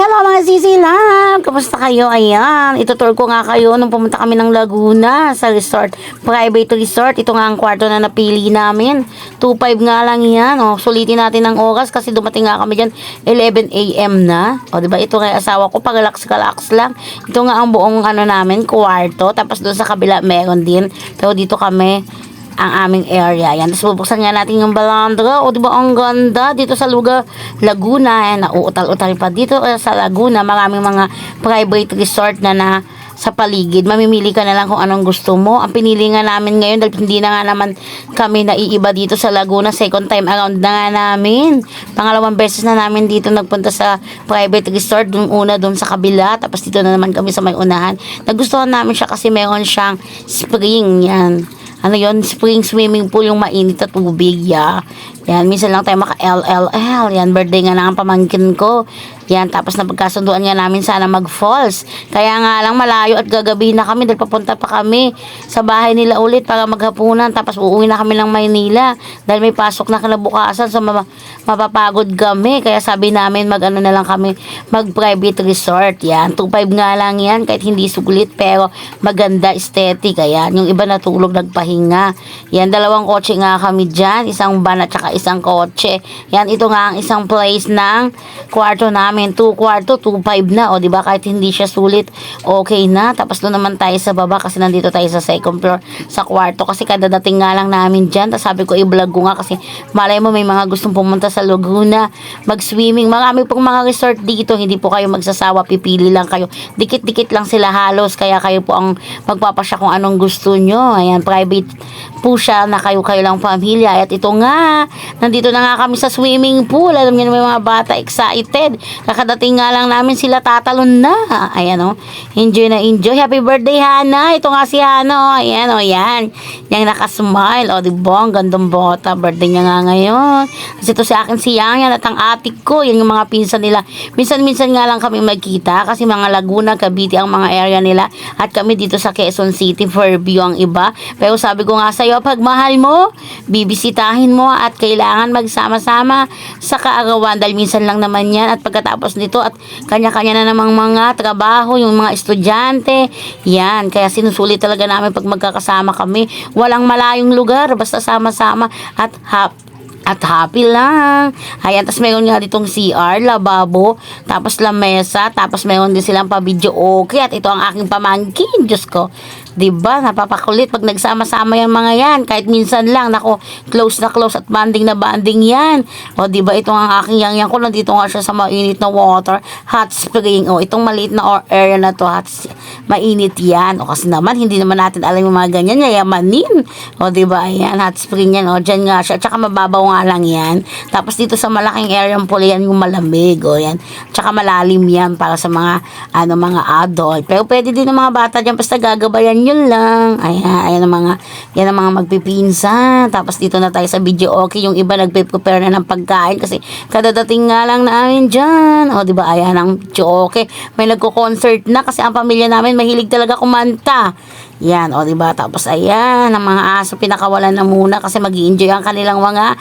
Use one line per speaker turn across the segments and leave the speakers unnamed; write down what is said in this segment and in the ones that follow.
Hello mga sisilam! Kamusta kayo? Ayan, itutur ko nga kayo nung pumunta kami ng Laguna sa resort, private resort. Ito nga ang kwarto na napili namin. 2.5 nga lang yan. O, sulitin natin ang oras kasi dumating nga kami dyan 11 a.m. na. O, diba? Ito kay asawa ko, pag-relax lang. Ito nga ang buong namin, kwarto. Tapos doon sa kabila meron din. Pero dito kami ang aming area. Yan. Tapos bubuksan nga natin yung balandra. O, diba ang ganda dito sa lugar Laguna. Yan, nauutal-utal pa dito sa Laguna. Maraming mga private resort na sa paligid. Mamimili ka na lang kung anong gusto mo. Ang pinili nga namin ngayon dahil hindi na nga naman kami naiiba dito sa Laguna. Second time around na nga namin. Pangalawang beses na namin dito nagpunta sa private resort. Doon una doon sa kabila. Tapos dito na naman kami sa may unahan. Nagustuhan namin siya kasi meron siyang spring. Yan. Ano yon, spring swimming pool, yung mainit na tubig, ya. Yan, minsan lang tayo maka-LLL. Yan, birthday nga na ang pamangkin ko. Yan, tapos napagkasunduan nga namin sana mag-falls. Kaya nga lang malayo at gagabi na kami dahil papunta pa kami sa bahay nila ulit para maghapunan. Tapos uuwi na kami ng Maynila dahil may pasok na kinabukasan, so mapapagod kami. Kaya sabi namin mag-ano na lang kami, mag-private resort. Yan, 2.5 nga lang yan kahit hindi sulit pero maganda, aesthetic. Ayan, yung iba natulog nagpahinga. Yan, 2 kotse nga kami dyan, isang van at saka isang kotse. Yan, ito nga ang isang place ng kwarto namin. 2 kwarto, 2.5 na. O, diba? Kahit hindi siya sulit, okay na. Tapos doon naman tayo sa baba kasi nandito tayo sa second floor sa kwarto. Kasi kadadating nga lang namin dyan. Tapos sabi ko, i-vlog ko nga kasi malay mo may mga gustong pumunta sa Laguna, mag-swimming. Marami pong mga resort dito. Hindi po kayo magsasawa. Pipili lang kayo. Dikit-dikit lang sila halos. Kaya kayo po ang magpapasya kung anong gusto nyo. Ayan, private po siya na kayo lang pamilya. At ito nga, nandito na nga kami sa swimming pool. Alam niyo na may mga bata excited. Kakadating nga lang namin sila tatalon na. Ayan o. Enjoy na enjoy. Happy birthday, Hana. Ito nga si Hana o. Ayan o. Yan. Yang nakasmile. O, diba? Ang gandang bota. Birthday niya nga ngayon. Kasi ito si akin si Yang. Yan at ang atik ko. Yan yung mga pinsan nila. Minsan-minsan nga lang kami magkita. Kasi mga Laguna, Cavite ang mga area nila. At kami dito sa Quezon City. Fairview ang iba. Pero sabi ko nga sa'yo, pag mahal mo, bibisitahin mo at kailangan magsama-sama sa kaarawan. Dahil minsan lang naman yan. At pagkatapos nito at kanya-kanya na namang mga trabaho, yung mga estudyante, yan, kaya sinusulit talaga namin pag magkakasama kami, walang malayong lugar, basta sama-sama at happy lang. Ayan, tapos meron nga ditong CR, lababo, tapos lamesa, tapos meron din silang pa-video okay. At ito ang aking pamangkin, Diyos ko. Diba? Napapakulit pag nagsama-sama yung mga yan. Kahit minsan lang, nako, close na close at banding na banding yan. O, diba? Ito ang aking yang ko. Nandito nga siya sa mainit na water, hot spring. O, itong maliit na area na to, mainit yan. O, kasi naman, hindi naman natin alam yung mga ganyan, yayamanin. O, diba? Ayan, hot spring yan. O, dyan nga siya. Tsaka mababaw nga lang yan. Tapos dito sa malaking area po yan, yung malamig. O, yan. Tsaka malalim yan para sa mga, mga adult. Pero pwede din ng mga bata dyan, basta gagabayan yun lang. Ayan ang mga magpipinsan. Tapos dito na tayo sa video okay. Yung iba nagpe-prepare na ng pagkain kasi kadadating nga lang namin dyan. O, diba? Ayan ang video okay. May nagko-concert na kasi ang pamilya namin mahilig talaga kumanta. Yan, o, diba? Tapos ayan, ang mga aso pinakawalan na muna kasi mag-i-enjoy ang kanilang mga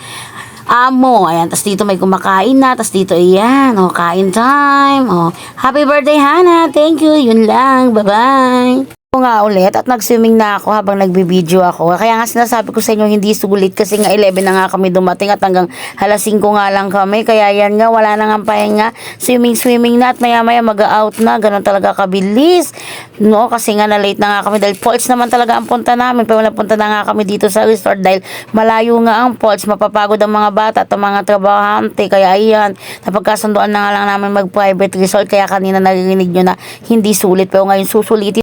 amo. Ayan, tas dito may kumakain na. Tas dito, ayan, o, kain time. O, happy birthday, Hana. Thank you. Yun lang. Bye-bye. Nga ulit at nag-swimming na ako habang nagbibideo ako. Kaya nga sinasabi ko sa inyo hindi sulit kasi nga 11 na nga kami dumating at hanggang alas 5 nga lang kami. Kaya yan nga, wala na nga pahinga. Swimming na at maya-maya mag-out na. Ganun talaga kabilis. No, kasi nga na-late na nga kami dahil falls naman talaga ang punta namin. Pero napunta na nga kami dito sa resort dahil malayo nga ang falls. Mapapagod ang mga bata at ang mga trabahante. Kaya ayan, napagkasunduan na nga lang namin mag-private resort. Kaya kanina naririnig nyo na hindi sulit. Pero ngayon susulitin